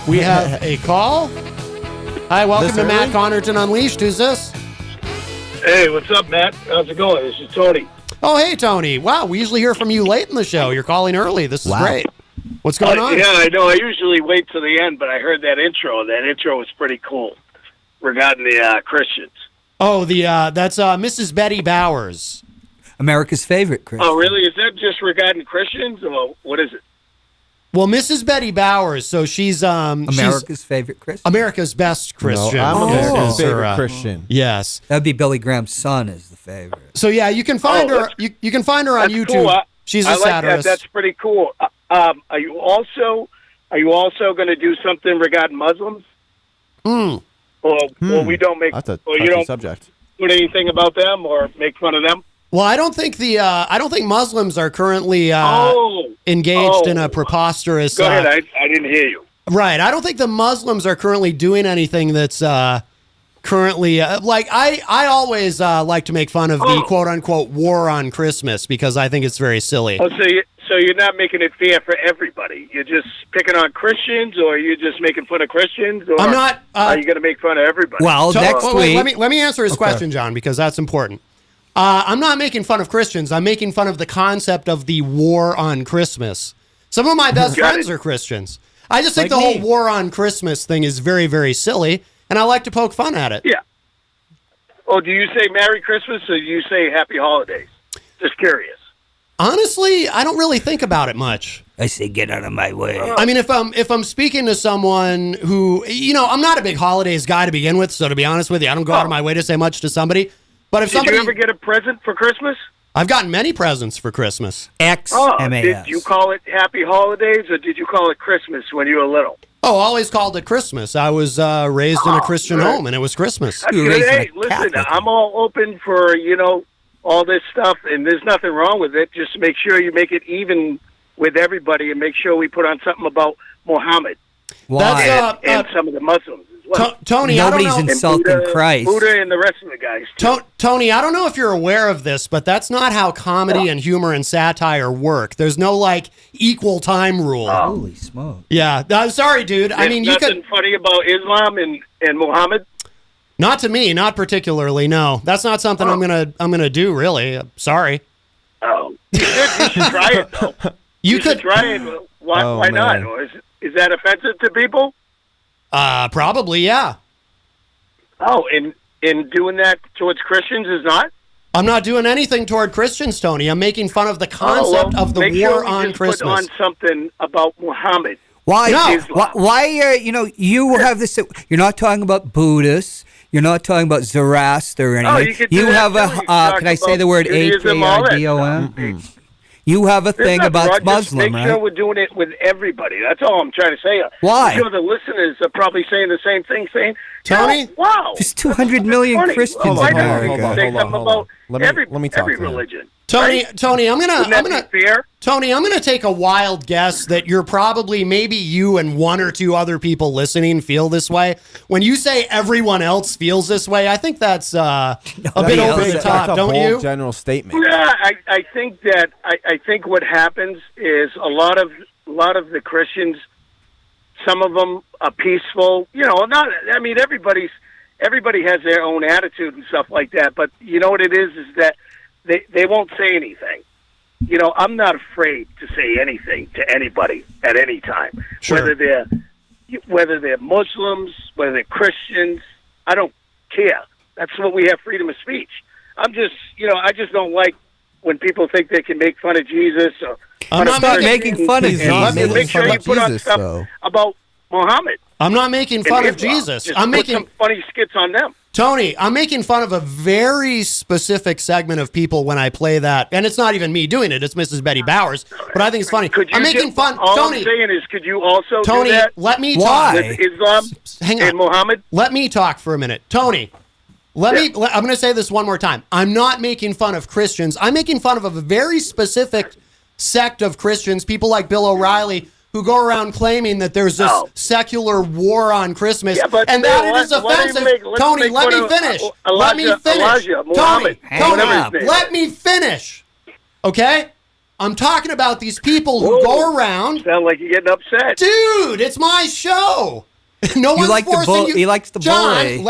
We have a call. Hi, welcome to Matt Connarton Unleashed. Who's this? Hey, what's up, Matt? How's it going? This is Tony. Oh, hey, Tony. Wow, we usually hear from you late in the show. You're calling early. This is great. What's going on? Yeah, I know. I usually wait till the end, but I heard that intro, and that intro was pretty cool regarding the Christians. Oh, that's Mrs. Betty Bowers. America's favorite Christian. Oh, really? Is that just regarding Christians, or what is it? Well, Mrs. Betty Bowers, so she's America's favorite Christian. America's best Christian. No, I'm America's favorite her, Christian. Yes. That'd be Billy Graham's son is the favorite. So yeah, you can find her. You can find her on YouTube. Cool. She's a I like satirist. that. That's pretty cool. Are you also going to do something regarding Muslims? Or we don't make. That's a or you touchy don't subject. put anything about them or make fun of them? Well, I don't think Muslims are currently engaged in a preposterous. Go ahead. I didn't hear you. Right. I don't think the Muslims are currently doing anything that's currently like I always like to make fun of the quote unquote war on Christmas because I think it's very silly. Oh, so you're not making it fair for everybody. You're just picking on Christians, or you're just making fun of Christians, or I'm not. Are you going to make fun of everybody? Well, next week. Let me answer his question, John, because that's important. I'm not making fun of Christians. I'm making fun of the concept of the war on Christmas. Some of my best friends are Christians. I just think the whole war on Christmas thing is very, very silly, and I like to poke fun at it. Yeah. Oh, do you say Merry Christmas, or do you say Happy Holidays? Just curious. Honestly, I don't really think about it much. I say get out of my way. I mean, if I'm speaking to someone who, I'm not a big holidays guy to begin with, so to be honest with you, I don't go out of my way to say much to somebody. But if Did you ever get a present for Christmas? I've gotten many presents for Christmas. XMAS. Did you call it Happy Holidays, or did you call it Christmas when you were little? Oh, always called it Christmas. I was raised in a Christian home, and it was Christmas. That's good. Hey, listen, I'm all open for, all this stuff, and there's nothing wrong with it. Just make sure you make it even with everybody, and make sure we put on something about Muhammad. Why? And some of the Muslims. Well, Tony, nobody's I don't know. insulting Christ. Buddha and the rest of the guys. Tony, I don't know if you're aware of this, but that's not how comedy and humor and satire work. There's no equal time rule. Holy smoke! Yeah, I'm sorry, dude. There's nothing funny about Islam and Muhammad. Not to me, not particularly. No, that's not something I'm gonna do. Really, sorry. Oh, you should try it though. You should try it. Why not? Or is that offensive to people? Probably, yeah. Oh, in doing that towards Christians is not? I'm not doing anything toward Christians, Tony. I'm making fun of the concept of the war on Christmas. Put on something about Muhammad. Why? No. Why? You have this. You're not talking about Buddhists. You're not talking about Zoroaster or anything. You have a. Can I say the word H-A-I-D-O-M? You have a thing about Muslim, Make sure we're doing it with everybody. That's all I'm trying to say. Why? I'm sure the listeners are probably saying the same thing, saying, Tony? wow. There's 200 million Christians in America. Hold on. Let me talk every to him. religion. Tony, I'm gonna fair? Tony, I'm gonna take a wild guess that you're probably maybe you and one or two other people listening feel this way. When you say everyone else feels this way, I think that's a bit over the top, don't you? General statement. Yeah, I think that I think what happens is a lot of the Christians, some of them are peaceful. Everybody has their own attitude and stuff like that. But you know what it is that they won't say anything. I'm not afraid to say anything to anybody at any time. Sure. Whether they're Muslims, whether they're Christians, I don't care. That's what we have, freedom of speech. I just don't like when people think they can make fun of Jesus. I'm not making fun of Jesus. Make sure you put on stuff about Muhammad. I'm not making fun of Jesus. Just I'm put making some funny skits on them. Tony, I'm making fun of a very specific segment of people when I play that, and it's not even me doing it. It's Mrs. Betty Bowers, but I think it's funny. I'm making fun. All Tony, I'm saying is, could you also Tony, do that? let me Why? talk. With Islam Hang on. and Muhammad? Let me talk for a minute. Tony, I'm going to say this one more time. I'm not making fun of Christians. I'm making fun of a very specific sect of Christians, people like Bill O'Reilly, who go around claiming that there's this secular war on Christmas, and that it is offensive. Tony, let me finish. Let me finish. Tony, let me finish. Okay? I'm talking about these people who go around. Sound like you're getting upset. Dude, it's my show. No one's like the forcing you. He likes the bully.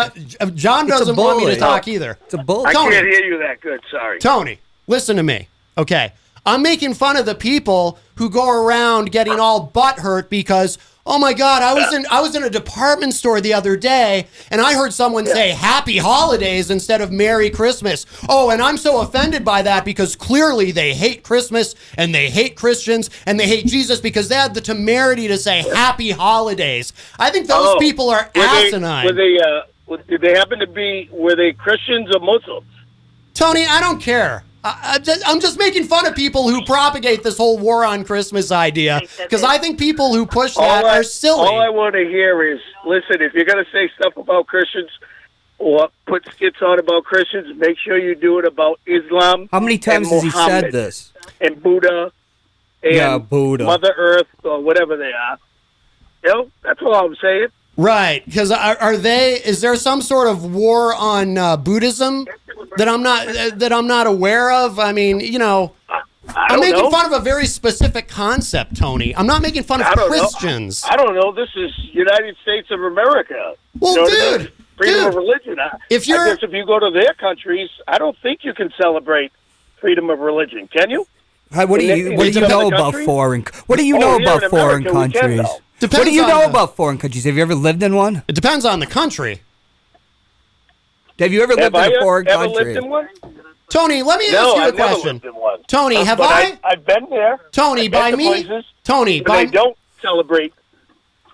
John doesn't want me to talk either. It's a bully. I Tony. can't hear you that good. Sorry. Tony, listen to me. Okay. I'm making fun of the people who go around getting all butthurt because, oh my God, I was in a department store the other day and I heard someone say Happy Holidays instead of Merry Christmas. Oh, and I'm so offended by that because clearly they hate Christmas and they hate Christians and they hate Jesus because they had the temerity to say Happy Holidays. I think those people are asinine. Did they happen to be, were they Christians or Muslims? Tony, I don't care. I'm just making fun of people who propagate this whole war on Christmas idea because I think people who push that are silly. All I want to hear is, listen, if you're going to say stuff about Christians or put skits on about Christians, make sure you do it about Islam. How many times has he said this? And Buddha and Buddha. Mother Earth or whatever they are. You know, that's all I'm saying. Right, because is there some sort of war on Buddhism that I'm not aware of? I mean, you know, I'm making fun of a very specific concept, Tony. I'm not making fun of Christians. I don't know. This is United States of America. Well, you know dude, freedom of religion. I guess if you go to their countries, I don't think you can celebrate freedom of religion. Can you? What do you know about foreign? What do you know about foreign countries? What do you know about foreign countries? Have you ever lived in one? It depends on the country. Have you ever lived in a foreign country? Lived in one? Tony, let me ask you a question. Tony, have I? I've been there. Tony, by me. Tony, they don't celebrate.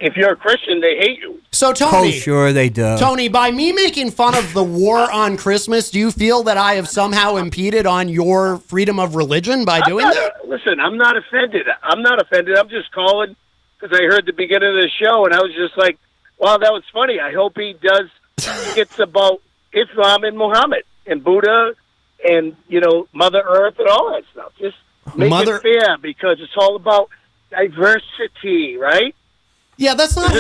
If you're a Christian, they hate you. So, Tony. Oh, sure they do. Tony, by me making fun of the war on Christmas, do you feel that I have somehow impeded on your freedom of religion by doing that? Listen, I'm not offended. I'm just calling because I heard the beginning of the show, and I was just like, wow, that was funny. I hope he does skits about Islam and Muhammad and Buddha and, you know, Mother Earth and all that stuff. Just make it fair because it's all about diversity, right? Yeah, that's not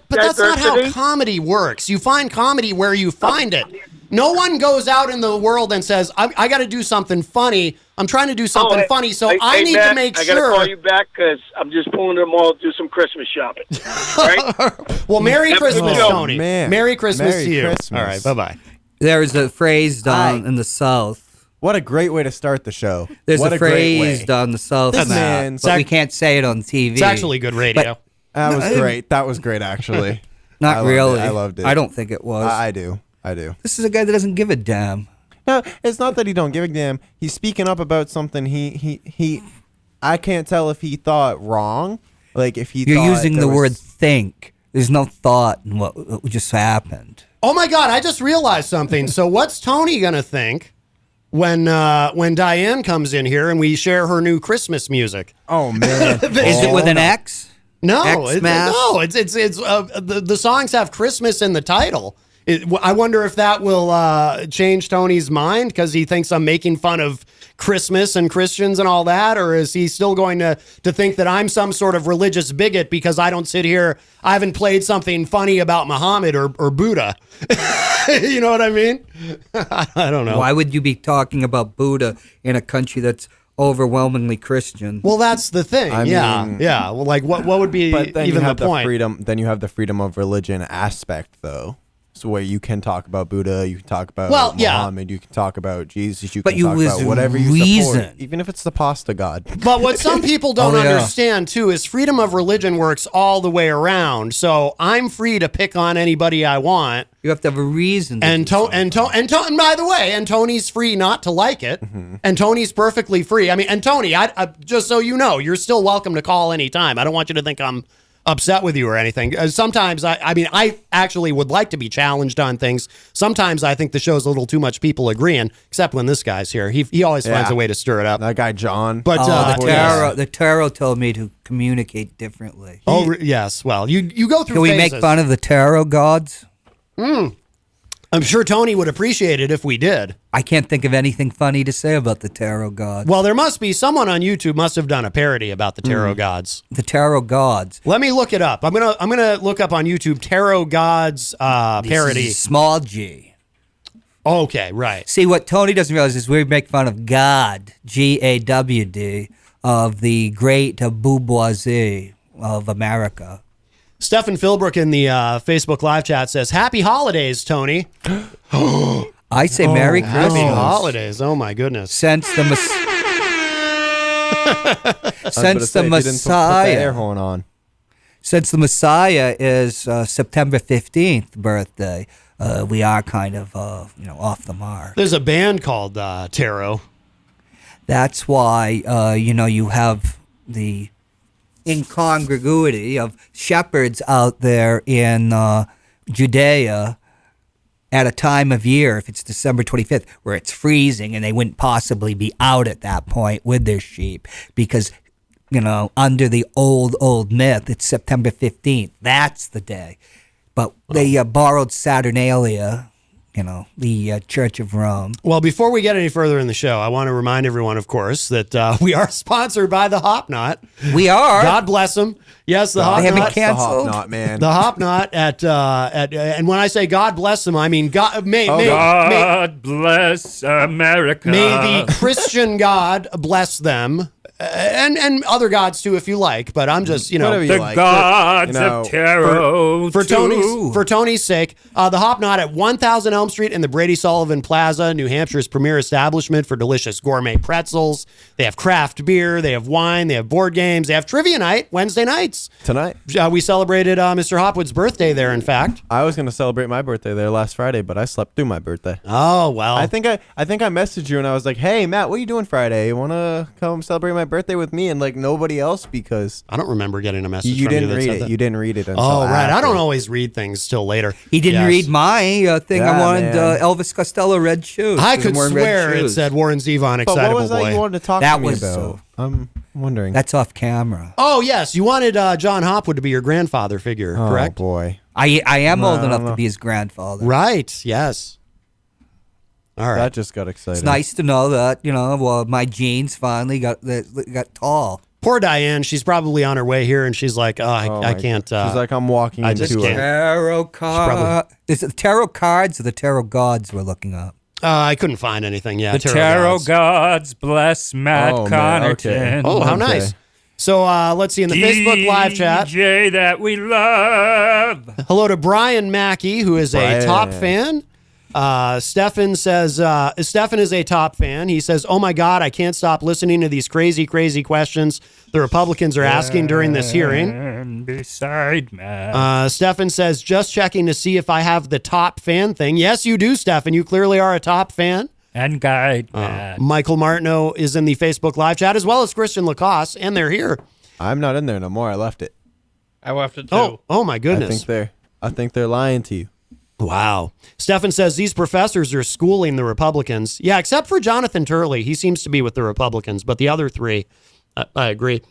that's not how comedy works. You find comedy where you find it. No one goes out in the world and says, I got to do something funny. I'm trying to do something funny, so I need to make sure. I got to call you back because I'm just pulling them all to do some Christmas shopping. Right? Well, Merry Christmas, Tony. Man. Merry Christmas to you. Christmas. All right, bye-bye. There's a phrase down in the South. What a great way to start the show. There's what a phrase down the South, but we can't say it on TV. It's actually good radio. That was great. That was great, actually. Not really. I loved it. I don't think it was. I do. This is a guy that doesn't give a damn. No, it's not that he don't give a damn. He's speaking up about something he I can't tell if he thought wrong. Like if he You're using the word think. There's no thought in what just happened. Oh my God, I just realized something. So what's Tony going to think when Diane comes in here and we share her new Christmas music? Oh man. Is it with an X? No, it's the songs have Christmas in the title. I wonder if that will change Tony's mind because he thinks I'm making fun of Christmas and Christians and all that, or is he still going to think that I'm some sort of religious bigot because I don't sit here, I haven't played something funny about Muhammad or Buddha? You know what I mean? I don't know. Why would you be talking about Buddha in a country that's overwhelmingly Christian? Well, that's the thing. I mean, well, like what would be but then even you have the point? Then you have the freedom of religion aspect, though. So where you can talk about Buddha, you can talk about Muhammad, you can talk about Jesus, you can talk about whatever you support, even if it's the pasta god. But what some people don't understand too is freedom of religion works all the way around. So I'm free to pick on anybody I want. You have to have a reason. And by the way, and Tony's free not to like it. Mm-hmm. And Tony's perfectly free. I mean, and Tony, I just so you know, you're still welcome to call anytime. I don't want you to think I'm upset with you or anything. Sometimes I actually would like to be challenged on things. Sometimes I think the show's a little too much people agreeing, except when this guy's here. He always finds a way to stir it up. That guy John. But the tarot told me to communicate differently. Yes. Well, you go through. Can we make fun of the tarot gods? I'm sure Tony would appreciate it if we did. I can't think of anything funny to say about the tarot gods. Well, there must be someone on YouTube must have done a parody about the tarot gods. The tarot gods. Let me look it up. I'm gonna look up on YouTube tarot gods parody. Small G. Okay, right. See, what Tony doesn't realize is we make fun of God, GAWD, of the great bourgeoisie of America. Stephen Philbrook in the Facebook live chat says, "Happy holidays, Tony." I say Merry Christmas. Happy holidays. Oh my goodness. Since the Messiah is September 15th birthday, we are kind of off the mark. There's a band called Tarot. That's why you have the incongruity of shepherds out there in Judea at a time of year, if it's December 25th, where it's freezing and they wouldn't possibly be out at that point with their sheep because, under the old myth, it's September 15th. That's the day. But they borrowed Saturnalia, the Church of Rome. Well, before we get any further in the show, I want to remind everyone, of course, that we are sponsored by the Hop Knot. We are. God bless them. Yes, the Hop Knot. They haven't canceled. The Hop Knot, man. The Hop Knot at and when I say God bless them, I mean God. God bless America. May the Christian God bless them. And other gods too, if you like. But I'm just, the gods of tarot for Tony's sake. The Hop Knot at 1000 Elm Street in the Brady Sullivan Plaza, New Hampshire's premier establishment for delicious gourmet pretzels. They have craft beer, they have wine, they have board games, they have trivia night Wednesday nights. Tonight, we celebrated Mr. Hopwood's birthday there. In fact, I was going to celebrate my birthday there last Friday, but I slept through my birthday. Oh well. I think I messaged you and I was like, "Hey Matt, what are you doing Friday? You want to come celebrate my birthday with me and nobody else?" Because I don't remember getting a message. You from didn't you read it. You didn't read it. Until right. after. I don't always read things till later. He didn't read my thing. Yeah, I wanted Elvis Costello red shoes. I could swear it said Warren Zevon, excitable boy. But what was that you wanted to talk to me about? I'm wondering. That's off camera. Oh yes, you wanted John Hopwood to be your grandfather figure, correct? Oh boy, I am old enough to be his grandfather. Right. Yes. All right. That just got exciting. It's nice to know that my genes finally got tall. Poor Diane, she's probably on her way here, and she's like, I can't. She's like, I'm walking I just into can't. it. Tarot cards. Is it the tarot cards or the tarot gods we're looking up? I couldn't find anything. Yeah, the tarot gods bless Matt Connarton. Okay. Oh, how nice. So let's see in the Facebook live chat. DJ that we love. Hello to Brian Mackey, who is a top fan. Stefan says, Stefan is a top fan. He says, "Oh my God, I can't stop listening to these crazy questions the Republicans are asking during this hearing." Beside Matt. Stefan says, "Just checking to see if I have the top fan thing." Yes, you do, Stefan. You clearly are a top fan. And guide Matt. Michael Martineau is in the Facebook live chat, as well as Christian Lacoss, and they're here. I'm not in there no more. I left it. I left it too. Oh my goodness. I think they're lying to you. Wow. Stefan says these professors are schooling the Republicans. Yeah, except for Jonathan Turley. He seems to be with the Republicans, but the other three, I agree.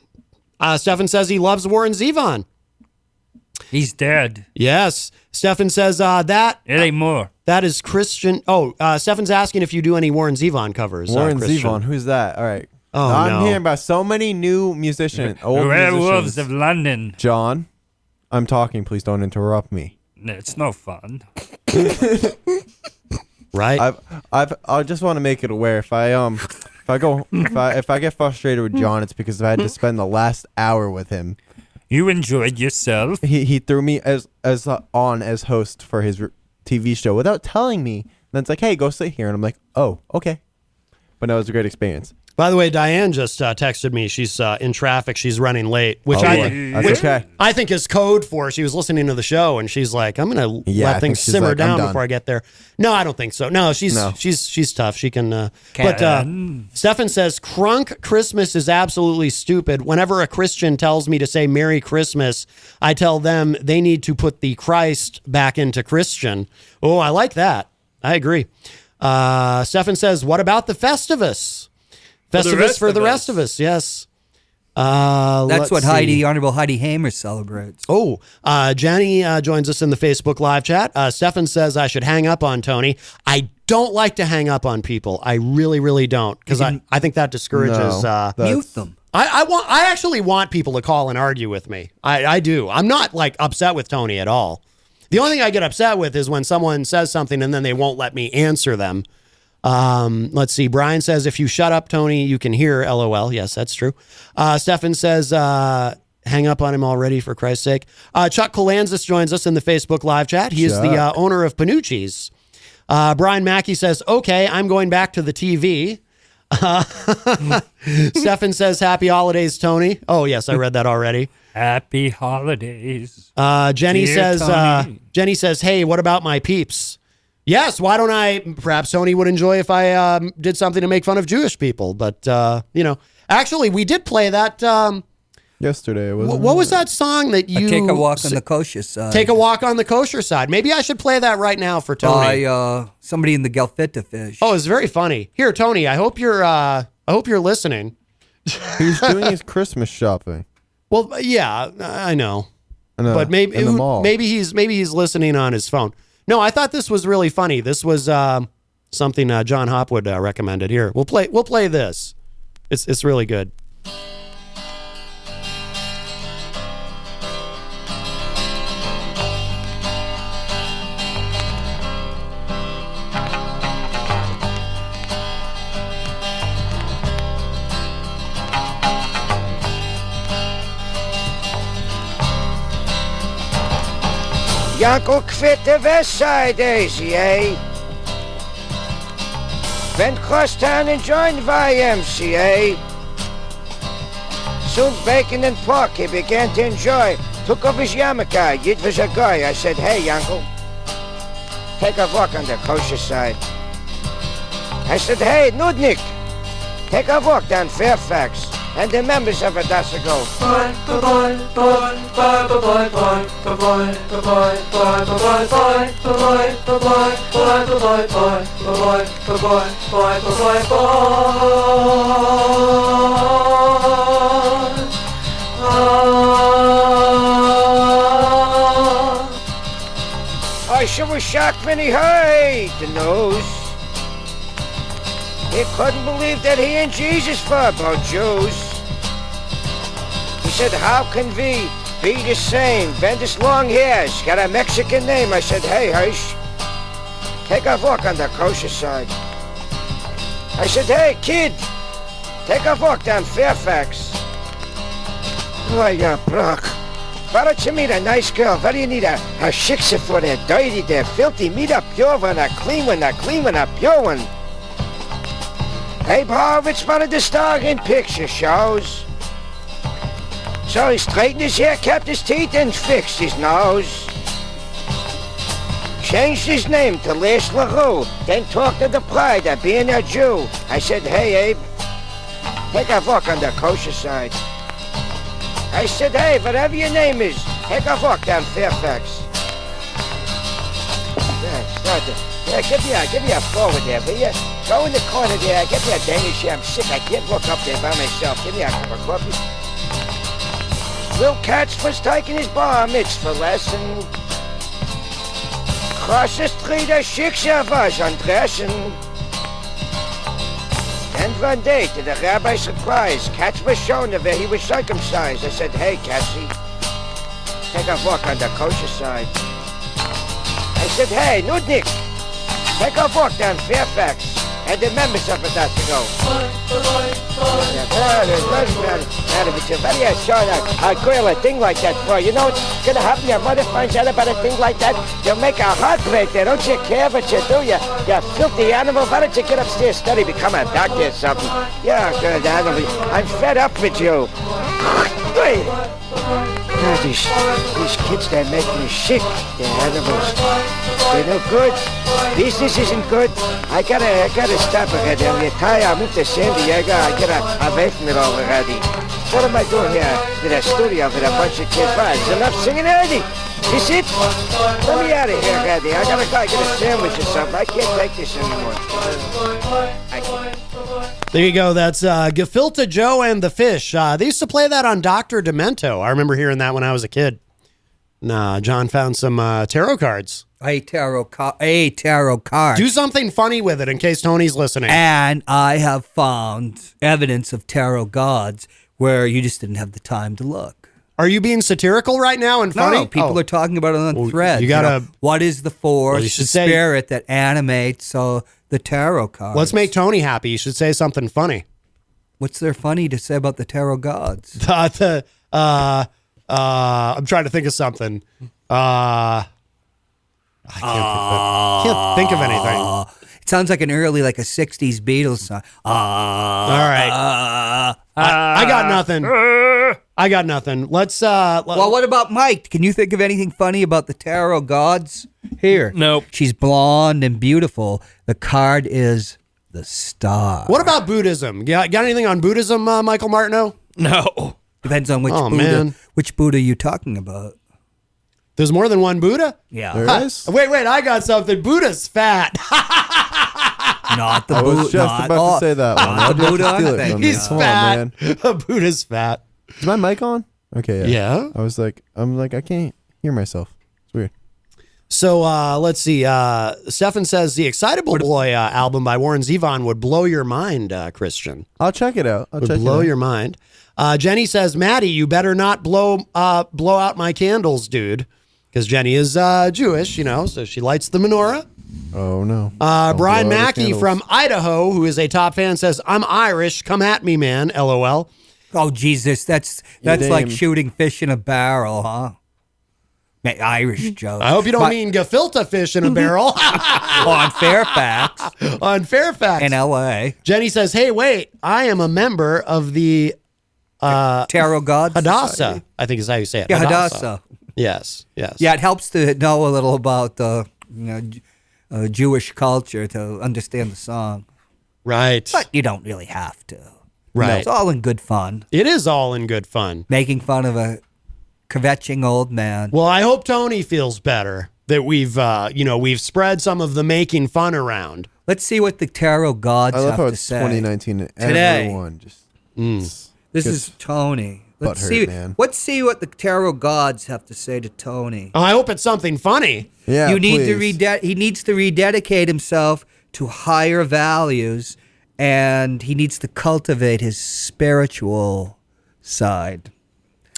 Stefan says he loves Warren Zevon. He's dead. Yes. Stefan says that... It ain't more. That is Christian... Stefan's asking if you do any Warren Zevon covers. Warren Zevon, who's that? All right. Oh, I'm hearing about so many new musicians. Old Werewolves musicians. of London. John, I'm talking. Please don't interrupt me. It's no fun. Right. I just want to make it aware if I get frustrated with John, it's because I had to spend the last hour with him. You enjoyed yourself. He threw me as host for his TV show without telling me. Then it's like, hey, go sit here, and I'm like, oh, okay. But no, it was a great experience. By the way, Diane just texted me. She's in traffic. She's running late, which I think is code for she was listening to the show, and she's like, "I'm going to let things simmer down before I get there." No, I don't think so. No, she's tough. She can. But Stefan says, "Crunk Christmas is absolutely stupid. Whenever a Christian tells me to say Merry Christmas, I tell them they need to put the Christ back into Christian." Oh, I like that. I agree. Stefan says, "What about the Festivus?" Festivus for the rest of us, yes. That's what Honorable Heidi Hamer celebrates. Oh, Jenny joins us in the Facebook live chat. Stefan says I should hang up on Tony. I don't like to hang up on people. I really, really don't, because I think that discourages. Mute them. I actually want people to call and argue with me. I do. I'm not like upset with Tony at all. The only thing I get upset with is when someone says something and then they won't let me answer them. Let's see. Brian says, if you shut up, Tony, you can hear. LOL. Yes, that's true. Stefan says, hang up on him already, for Christ's sake. Chuck Colanzis joins us in the Facebook live chat. He is the owner of Panucci's. Brian Mackey says, okay, I'm going back to the TV. Stefan says, happy holidays, Tony. Oh, yes, I read that already. Happy holidays. Jenny says, hey, what about my peeps? Yes, why don't I? Perhaps Tony would enjoy if I did something to make fun of Jewish people. But, actually, we did play that. Yesterday. What was that song that you... Take a walk on the kosher side. Take a walk on the kosher side. Maybe I should play that right now for Tony. By somebody in the Gelfita fish. Oh, it's very funny. Here, Tony, I hope you're listening. He's doing his Christmas shopping. Well, yeah, I know. But maybe he's listening on his phone. No, I thought this was really funny. This was something John Hopwood recommended. Here, we'll play this. It's really good. Jankel quit the west side days, eh? Went crosstown and joined YMCA. Soon bacon and pork he began to enjoy. Took off his yarmulke, it was a guy. I said, hey, Jankel, take a walk on the kosher side. I said, hey, Nudnik, take a walk down Fairfax. And the members of Adassa go. I sure was shocked when he heard the news. He couldn't believe that he and Jesus were about Jews. He said, how can we be the same? Bendis long hairs, got a Mexican name. I said, hey, Hirsch, take a walk on the kosher side. I said, hey, kid, take a walk down Fairfax. Oh, yeah, Brock. Why don't you meet a nice girl? Why do you need a shiksa for that dirty, that filthy? Meet a pure one, a clean one, a pure one. Abe Horowitz wanted to star in picture shows. So he straightened his hair, kept his teeth, and fixed his nose. Changed his name to Les LaRue, then talked to the pride of being a Jew. I said, hey, Abe, take a walk on the kosher side. I said, hey, whatever your name is, take a walk down Fairfax. Yeah, give me a forward there, will you? Go in the corner there, get me a Danish here. I'm sick, I can't walk up there by myself. Give me a cup of coffee. Will Katz was taking his bar mitzvah lesson. Across the street, a shiksha was undressing. And one day, to the rabbi's surprise, Katz was shown where he was circumcised. I said, hey, Katzy, take a walk on the kosher side. I said, hey, Nudnik, take a walk down Fairfax. And the members of it have to go. A girl, a thing like that, boy. You know what's gonna happen? Your mother finds out about a thing like that. You'll make her heart break there. Don't you care what you do? You filthy animal. Why don't you get upstairs, study, become a doctor or something? Yeah, good animal. I'm fed up with you. God, these kids, they're making me sick. They're animals. They're no good. Business isn't good. I gotta stop already. I'm retired. I moved to San Diego. I gotta away from it all already. What am I doing here in a studio with a bunch of kids? There's enough singing already. Is it? Let me out of here, Randy. I gotta go get a sandwich or something. I can't take this anymore. There you go. That's Gefilte Joe and the Fish. They used to play that on Dr. Demento. I remember hearing that when I was a kid. John found some tarot cards. A tarot card. Do something funny with it in case Tony's listening. And I have found evidence of tarot gods where you just didn't have the time to look. Are you being satirical right now and funny? No, people are talking about it on thread. You gotta. What is the force, you should the say- spirit that animates the tarot cards? Let's make Tony happy. You should say something funny. What's there funny to say about the tarot gods? I'm trying to think of something. I can't think of anything. It sounds like like a 60s Beatles song. All right. I got nothing. I got nothing. Let's. Well, what about Mike? Can you think of anything funny about the tarot gods? Here. Nope. She's blonde and beautiful. The card is the star. What about Buddhism? Got anything on Buddhism, Michael Martineau? No. Depends on which Buddha. Man. Which Buddha you talking about? There's more than one Buddha? Yeah. There is? Wait, I got something. Buddha's fat. Not the I Buddha. was just about to say that one. Not the Why'd you have to Buddha. steal it Thank from you. me? He's Come on, fat. man. Buddha's fat. Is my mic on? Okay, Yeah. I was like, I can't hear myself. It's weird. So let's see. Stefan says the Excitable Boy album by Warren Zevon would blow your mind, Christian. I'll check it out. Would blow your mind. Jenny says, Maddie, you better not blow out my candles, dude. Because Jenny is Jewish, so she lights the menorah. Oh, no. Brian Mackey from Idaho, who is a top fan, says, I'm Irish. Come at me, man. LOL. Oh, Jesus. That's like shooting fish in a barrel, huh? Irish joke. I hope you don't mean gefilte fish in a barrel. On Fairfax. On Fairfax. In L.A. Jenny says, hey, wait, I am a member of the Tarot Gods Hadassah, Society. I think is how you say it. Yeah, Hadassah. Yes. Yeah, it helps to know a little about the Jewish culture to understand the song. Right. But you don't really have to. Right. It's all in good fun. It is all in good fun. Making fun of a kvetching old man. Well, I hope Tony feels better that we've spread some of the making fun around. Let's see what the tarot gods I love have how to it's say. 2019 and Today. everyone just... This is Tony. Let's butthurt, see. man. Let's see what the tarot gods have to say to Tony. Oh, I hope it's something funny. Yeah, He needs to rededicate himself to higher values, and he needs to cultivate his spiritual side.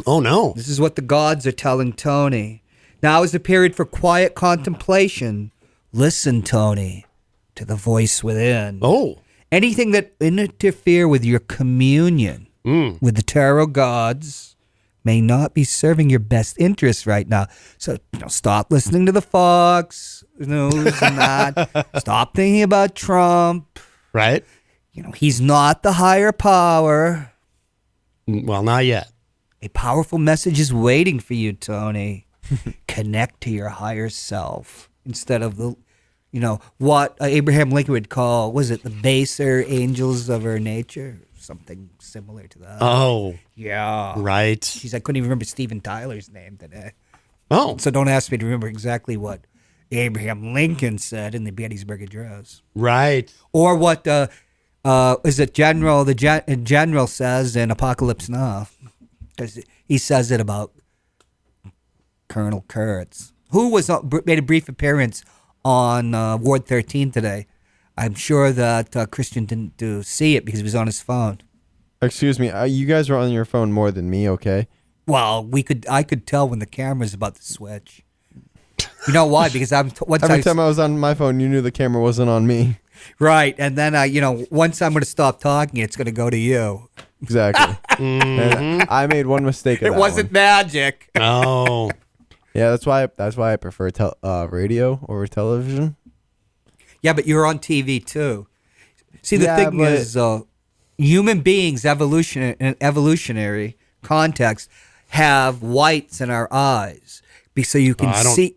Oh, no. This is what the gods are telling Tony. Now is the period for quiet contemplation. Listen, Tony, to the voice within. Oh. Anything that interfere with your communion with the tarot gods may not be serving your best interest right now. So, stop listening to the Fox News and that. Stop thinking about Trump. Right? He's not the higher power. Well, not yet. A powerful message is waiting for you, Tony. Connect to your higher self instead of the, what Abraham Lincoln would call, was it the baser angels of our nature? Something similar to that. Oh. Yeah. Right. Jeez, I couldn't even remember Steven Tyler's name today. Oh. So don't ask me to remember exactly what Abraham Lincoln said in the Gettysburg Address. Right. Or what is it General says in Apocalypse Now. Because he says it about Colonel Kurtz, who made a brief appearance on Ward 13 today. I'm sure that Christian didn't see it because he was on his phone. Excuse me, you guys are on your phone more than me, okay? Well, I could tell when the camera's about to switch. You know why? Because every time I was on my phone, you knew the camera wasn't on me. Right, and then once I'm going to stop talking, it's going to go to you. Exactly. And I made one mistake. It wasn't magic. Oh. Yeah, that's why I prefer radio over television. Yeah, but you're on TV too. See, the thing is, human beings, evolutionary context, have whites in our eyes, so you can see.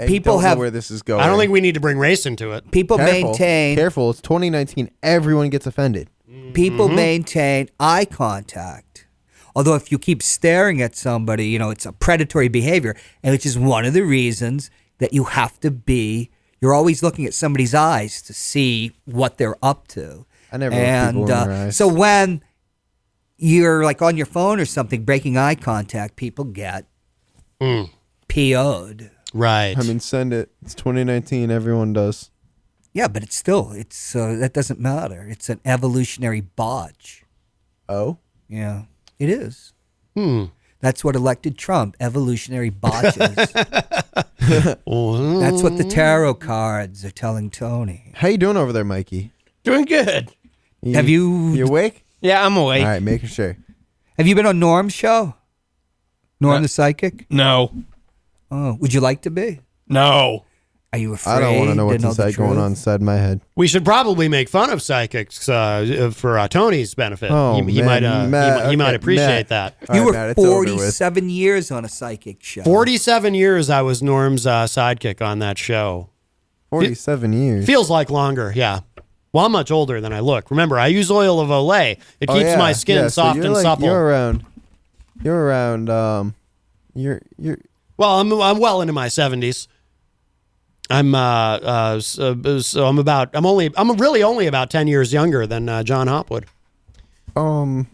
People don't know where this is going. I don't think we need to bring race into it. People maintain. Careful, it's 2019. Everyone gets offended. People maintain eye contact. Although if you keep staring at somebody, it's a predatory behavior, and which is one of the reasons that you have to be. You're always looking at somebody's eyes to see what they're up to. I never look people in their eyes. So when you're like on your phone or something, breaking eye contact, people get PO'd. Right. I mean, send it. It's 2019. Everyone does. Yeah, but it's that doesn't matter. It's an evolutionary botch. Oh? Yeah, it is. That's what elected Trump. Evolutionary botches. That's what the tarot cards are telling Tony. How you doing over there, Mikey? Doing good. Have you... You awake? Yeah, I'm awake. All right, making sure. Have you been on Norm's show? Norm the Psychic? No. Oh, would you like to be? No. Are you afraid? I don't want to know what's the inside going truth? on inside my head. We should probably make fun of psychics for Tony's benefit. Oh, he man, might appreciate Matt. that. All You right, were Matt, it's over with. 47 years on a psychic show. 47 years I was Norm's sidekick on that show. 47 years. Feels like longer, yeah. Well, I'm much older than I look. Remember, I use oil of Olay. It keeps my skin soft and supple. You're around. Well, I'm well into my 70s. I'm really only about 10 years younger than John Hopwood. John,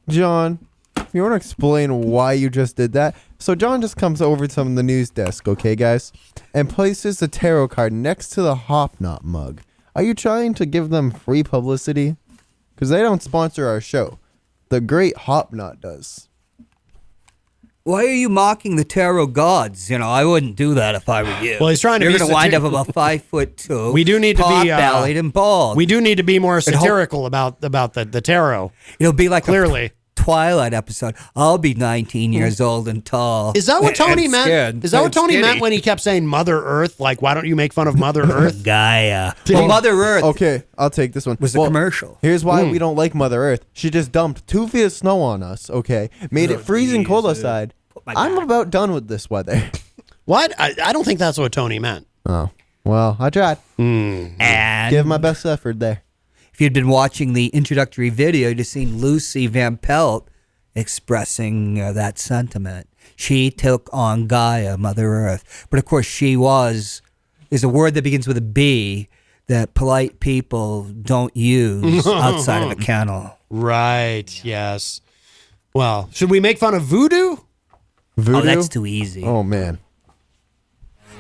you want to explain why you just did that? So John just comes over to the news desk, okay, guys, and places the tarot card next to the Hopknot mug. Are you trying to give them free publicity? Because they don't sponsor our show. The great Hopknot does. Why are you mocking the tarot gods? I wouldn't do that if I were you. Well, he's trying to You're be going to wind up about 5'2". We do need to be bellied and bald. We do need to be more satirical about the tarot. It'll be like clearly a Twilight episode. I'll be 19 years old and tall. Is that what Tony meant? Scared. Is that what Tony meant when he kept saying Mother Earth? Like, why don't you make fun of Mother Earth? Gaia. Well, Mother Earth. Okay, I'll take this one. Was a commercial. Here's why we don't like Mother Earth. She just dumped 2 feet of snow on us, okay? Made it freezing cold outside. I'm about done with this weather. What? I don't think that's what Tony meant. Oh, well, I tried. And Give my best effort there. if you'd been watching the introductory video, you'd have seen Lucy Van Pelt expressing that sentiment. She took on Gaia, Mother Earth. But of course, there's a word that begins with a B that polite people don't use outside of a kennel. Right, yes. Well, should we make fun of voodoo? Voodoo? Oh, that's too easy. Oh, man.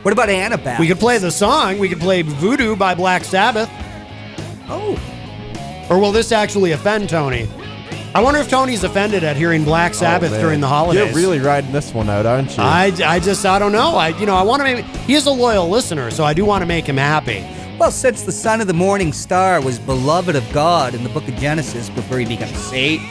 What about Annabelle? We could play the song. We could play Voodoo by Black Sabbath. Oh. Or will this actually offend Tony? I wonder if Tony's offended at hearing Black Sabbath man. during the holidays. You're really riding this one out, aren't you? I don't know. I want to he is a loyal listener, so I do want to make him happy. Well, since the son of the morning star was beloved of God in the book of Genesis before he became Satan,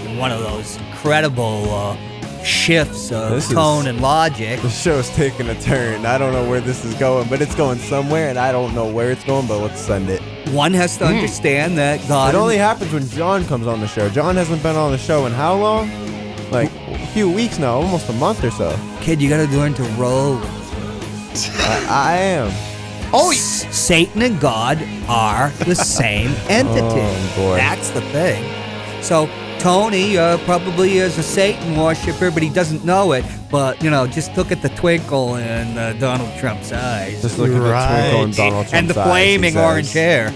in one of those incredible shifts of tone and logic. The show's taking a turn. I don't know where this is going, but it's going somewhere, and I don't know where it's going, but let's send it. One has to understand that God... It only happens when John comes on the show. John hasn't been on the show in how long? Like a few weeks now, almost a month or so. Kid, you got to learn to roll. I am. Oh, Satan and God are the same entity. Oh, boy. That's the thing. So Tony probably is a Satan worshiper, but he doesn't know it. But, just look at the twinkle in Donald Trump's eyes. Just look at the twinkle in Donald Trump's eyes. And the flaming orange hair.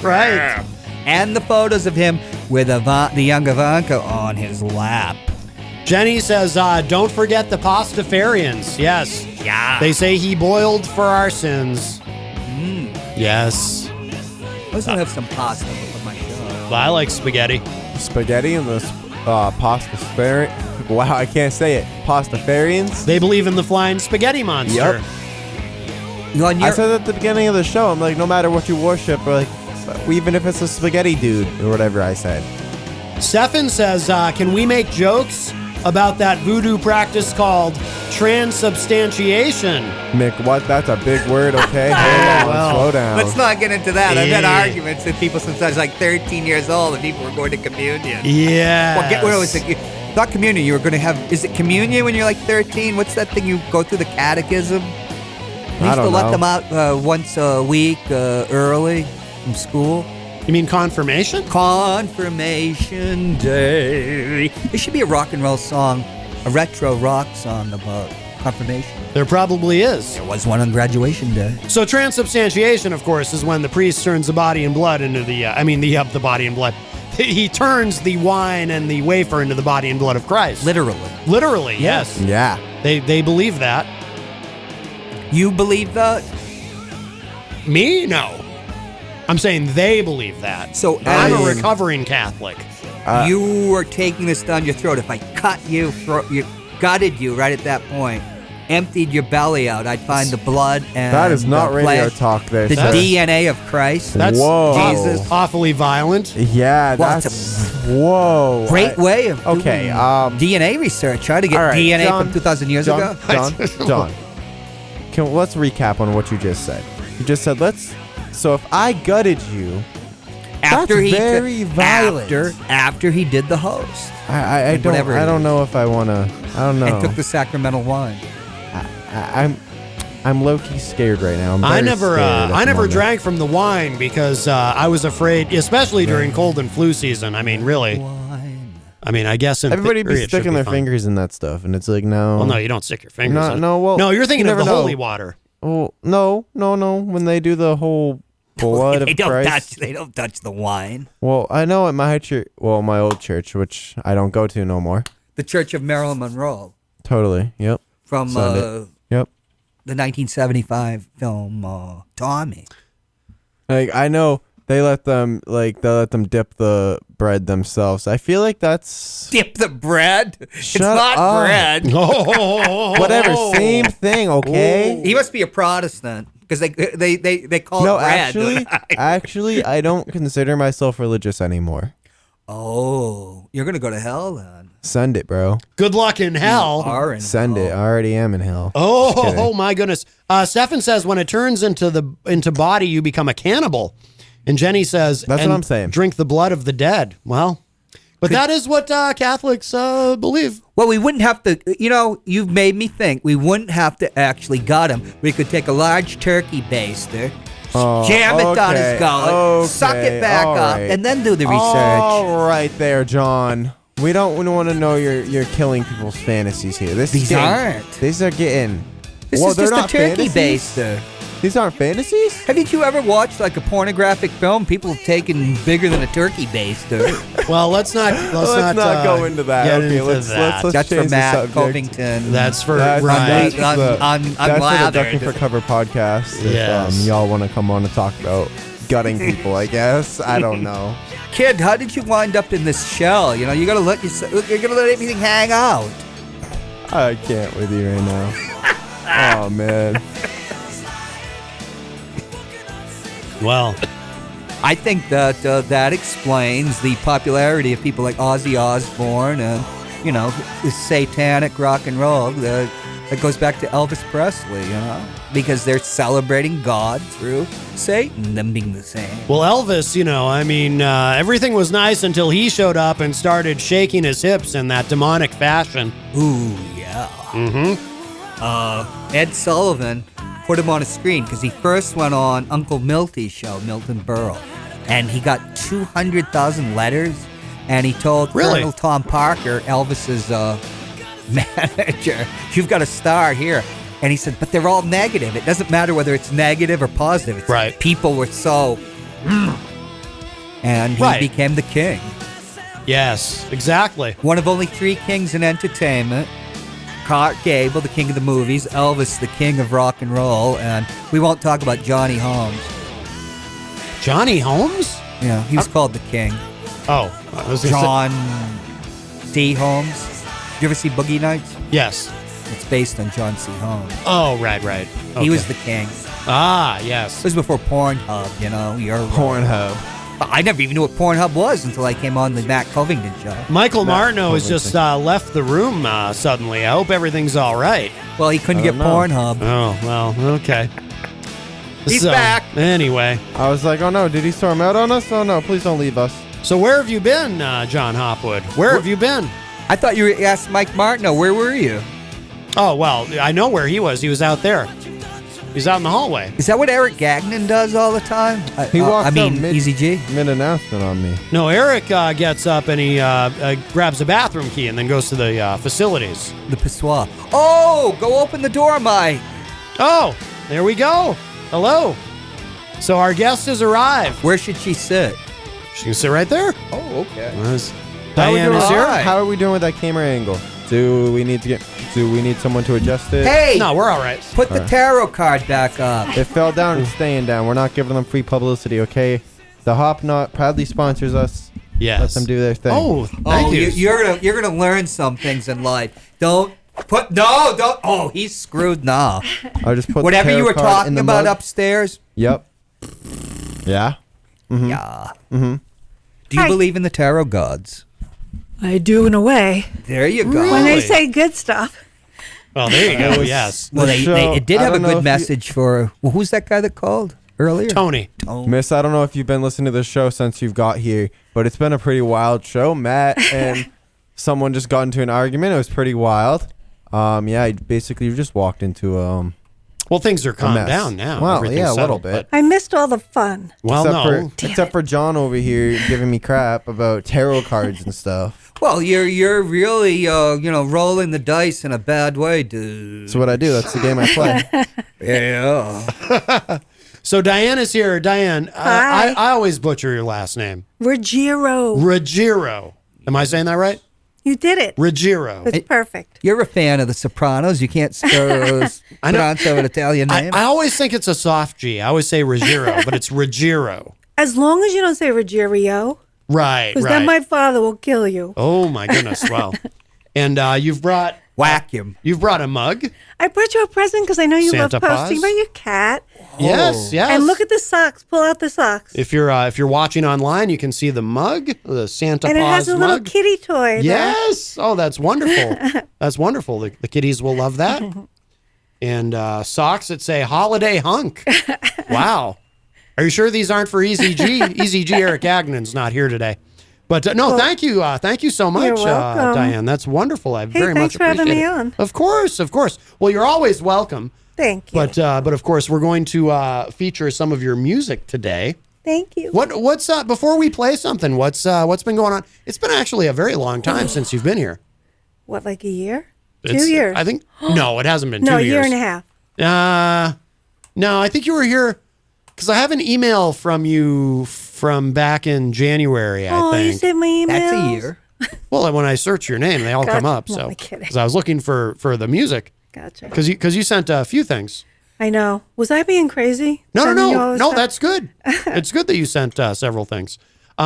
right. And the photos of him with the young Ivanka on his lap. Jenny says, don't forget the Pastafarians. Yes. Yeah. They say he boiled for our sins. Yes. I also have some pasta for my show. I like spaghetti. Spaghetti and the Pastafarians. Wow, I can't say it. Pastafarians? They believe in the flying spaghetti monster. Yep. I said at the beginning of the show, I'm like, no matter what you worship, or like, even if it's a spaghetti dude, or whatever I said. Stefan says, can we make jokes about that voodoo practice called transubstantiation? Mick, what? That's a big word, okay? Hold on, slow down. Let's not get into that. I've had Yeah. arguments with people since I was like 13 years old and people were going to communion. Yeah. What was it? Not communion. You were going to have, is it communion when you're like 13? What's that thing you go through the catechism? They used to let them out once a week early from school. You mean confirmation? Confirmation Day. There should be a rock and roll song, a retro rock song about confirmation. There probably is. There was one on graduation day. So transubstantiation, of course, is when the priest turns the body and blood into the body and blood. He turns the wine and the wafer into the body and blood of Christ. Literally. Literally, yes. Yeah. They believe that. You believe that? Me? No. I'm saying they believe that. So I'm a recovering Catholic. you are taking this down your throat. If I cut you, gutted you right at that point, emptied your belly out, I'd find the blood and That is not the radio flesh, talk there, the sir. DNA of Christ. That's Whoa. Jesus. awfully violent. Yeah, Well, that's whoa. Great way of doing Okay, DNA research. Try to get all right, DNA John- from 2,000 years John, ago. John. Let's recap on what you just said. You just said so if I gutted you, that's very violent. After he did the host I don't whatever it I don't is. know if I wanna. I don't know. and took the sacramental wine. I'm low key scared right now. I'm I very never scared at I the never moment. drank from the wine because I was afraid, especially during cold and flu season. I mean, really. Wine. I mean, I guess in Everybody theory be it should sticking their fine. fingers in that stuff, and it's like no. Well, no, you don't stick your fingers. No, in it. no, well, no, you're thinking you of the never know. holy water. Well, no. When they do the whole blood They of don't Christ. touch. They don't touch the wine. Well, I know at my church. Well, my old church, which I don't go to no more. The Church of Marilyn Monroe Totally. Yep. from Sunday. Yep. the 1975 film Tommy. Like I know they let them dip the bread themselves. I feel like that's Dip the bread. It's Shut not up. bread. whatever. Same thing. Okay. He must be a Protestant because they call No, it bread. actually, I don't consider myself religious anymore. Oh, you're gonna go to hell then. Send it, bro. Good luck in hell. Are in Send it. I hell. already am in hell. Just kidding. Oh my goodness. Stefan says when it turns into body, you become a cannibal. And Jenny says, That's and what I'm saying. Drink the blood of the dead. Well, but that is what Catholics believe. Well, we wouldn't have to. You've made me think. We wouldn't have to actually gut him. We could take a large turkey baster, jam it down his gullet, suck it back all up, right. and then do the research. All right, there, John. We don't want to know you're killing people's fantasies here. These aren't. These are getting. This well, is they're just a not turkey fantasies? baster. These aren't fantasies. Haven't you ever watched like a pornographic film? People taking bigger than a turkey baster. Well, let's not go into that. Get Okay, into let's that. That's change for the Matt subject. Covington. That's for That's, right. that's for the Unlathered. Ducking for Cover podcast. If, Yes. y'all want to come on and talk about gutting people, I guess. I don't know. Kid, how did you wind up in this shell? You're gonna let everything hang out. I can't with you right now. Oh man. Well, I think that that explains the popularity of people like Ozzy Osbourne and the satanic rock and roll. That goes back to Elvis Presley, because they're celebrating God through Satan, them being the same. well, Elvis, everything was nice until he showed up and started shaking his hips in that demonic fashion. Ooh, yeah. Ed Sullivan put him on a screen because he first went on Uncle Milty's show, Milton Berle, and he got 200,000 letters, and he told Really? Colonel Tom Parker, Elvis's manager, "You've got a star here." And he said, "But they're all negative. It doesn't matter whether it's negative or positive. It's Right. People were so..." And he Right. became the king. Yes, exactly. One of only 3 kings in entertainment. Clark Gable, the king of the movies. Elvis, the king of rock and roll. And we won't talk about Johnny Holmes. Johnny Holmes? Yeah, he was called the king. Oh, I was gonna say- John D. Holmes. Did you ever see Boogie Nights? yes. It's based on John C. Holmes. Oh, right. He was Okay. the king. Ah, yes. This was before Pornhub, You're Pornhub. I never even knew what Pornhub was until I came on the Matt Covington show. Michael Martineau has totally just left the room suddenly. I hope everything's all right. Well, he couldn't I get don't know. Pornhub. Oh, well, okay. He's back. Anyway, I was like, oh no, did he storm out on us? Oh no, please don't leave us. so where have you been, John Hopwood? Where have you been? I thought you asked Mike Martineau, where were you? Oh, well, I know where he was. He was out there. He's out in the hallway. Is that what Eric Gagnon does all the time? He walked I mean, out mid- Easy G. Mid-announcement on me. No, Eric gets up and he grabs a bathroom key and then goes to the facilities. The pissoir. Oh, go open the door, Mike. Oh, there we go. Hello. So our guest has arrived. Where should she sit? She can sit right there. Oh, okay. How are we Diane doing? is here. Alright. How are we doing with that camera angle? Do we need someone to adjust it? Hey, No, we're all right. put the tarot card back up. It fell down and staying down. We're not giving them free publicity, okay? The Hop Knot proudly sponsors us. Yes. Let them do their thing. Oh, thank you. You're gonna learn some things in life. Don't. Oh, he's screwed now. I'll just put Whatever the you tarot were card in talking the about mug. upstairs. Yep. Yeah. Yeah. Do you believe in the tarot gods? I do in a way. There you go. When they Really? say good stuff. Well, there you go. Yes. Well, it did I have a don't know if good you- message for. Well, who's that guy that called earlier? Tony. Miss, I don't know if you've been listening to the show since you've got here, but it's been a pretty wild show. Matt and someone just got into an argument. It was pretty wild. Yeah, basically you just walked into Well, things are calmed mess. down now. Well, Everything's yeah, a little settled, bit. I missed all the fun. but- well, no. except for John over here giving me crap about tarot cards and stuff. Well, you're really rolling the dice in a bad way, dude. That's what I do. That's the game I play. Yeah. So Diane is here. Diane, Hi. I always butcher your last name. Ruggiero. Ruggiero. Am I saying that right? You did it. Ruggiero. It's perfect. You're a fan of The Sopranos. You can't I know. pronounce an Italian name. I always think it's a soft G. I always say Ruggiero, but it's Ruggiero. As long as you don't say Ruggiero, Right, because right. then my father will kill you. Oh my goodness! Well, and you've brought a mug. I brought you a present because I know you Santa love posting Paws? about your cat. Yes, yes. And look at the socks. Pull out the socks. if you're watching online, you can see the mug, the Santa And it Paws has a little mug. kitty toy. there. Yes. Oh, that's wonderful. That's wonderful. The kiddies will love that. And socks that say "Holiday Hunk." Wow. Are you sure these aren't for Easy G? Easy G. Eric Agnon's not here today. But no, thank you. Thank you so much, You're welcome. Diane. That's wonderful. I very thanks much for having appreciate me it. on. Of course, of course. Well, you're always welcome. Thank you. But of course, we're going to feature some of your music today. Thank you. What's before we play something? What's been going on? It's been actually a very long time since you've been here. What, like a year? It's- 2 years. I think no, it hasn't been 2 No, a years. year and a half. No, I think you were here because I have an email from you from back in January. I Oh, you think. sent my email. That's a year. Well, when I search your name, they all come up. No, So I'm kidding. because I was looking for the music Gotcha. because you sent a few things. I know. Was I being crazy? No, Sending you all this no. stuff? That's good. It's good that you sent several things. Hey,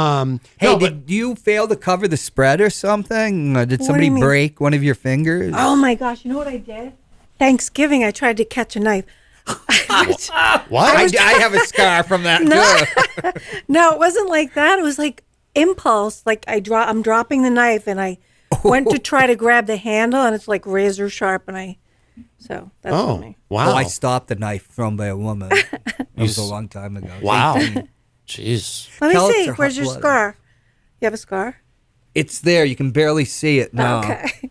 no, did you fail to cover the spread or something? Did do somebody you mean? break one of your fingers? Oh my gosh! You know what I did? Thanksgiving, I tried to catch a knife. what? I have a scar from that too. No, it wasn't like that. It was like impulse. Like I'm dropping the knife, and I went to try to grab the handle, and it's like razor sharp, and so that's funny. Wow! Oh, I stopped the knife thrown by a woman. That was a long time ago. Wow! 18. Jeez. Let Pellets me see. are Where's your hot-blooded. scar? You have a scar? It's there. You can barely see it now. Okay.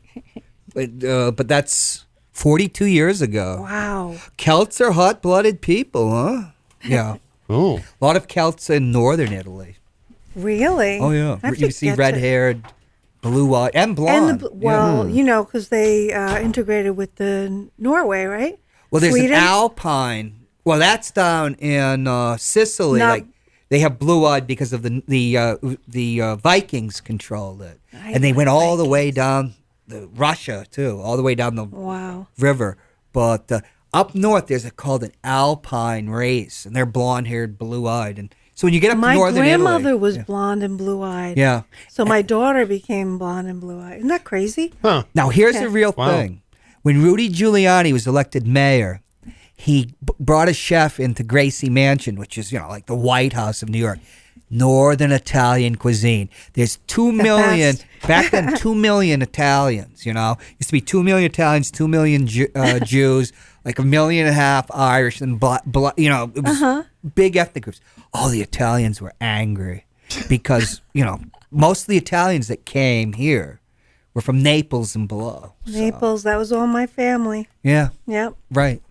But that's 42 years ago. Wow. Celts are hot-blooded people, huh? Yeah. Oh, A lot of Celts in northern Italy. Really? Oh, yeah. I have You to see get to- red-haired, blue-eyed, and And blonde. well, you know, because they integrated with the Norway, right? Well, there's Sweden? an alpine. Well, that's down in Sicily. No. Like they have blue-eyed because of the Vikings controlled it, and they went all the way down Russia too, all the way down the Wow. river. But up north, there's called an alpine race, and they're blonde-haired, blue-eyed. And so when you get up My to northern grandmother Italy, was blonde and blue-eyed. yeah. So my daughter became blonde and blue-eyed. Isn't that crazy? huh? Now, here's Okay. the real Wow. thing. When Rudy Giuliani was elected mayor, he brought a chef into Gracie Mansion, which is, like the White House of New York. Northern Italian cuisine. There's 2 million, best. back then, 2 million Italians, Used to be 2 million Italians, 2 million Jews, like 1.5 million Irish, and, it was big ethnic groups. All the Italians were angry because, most of the Italians that came here were from Naples and below. So, Naples, that was all my family. yeah, Yep. right.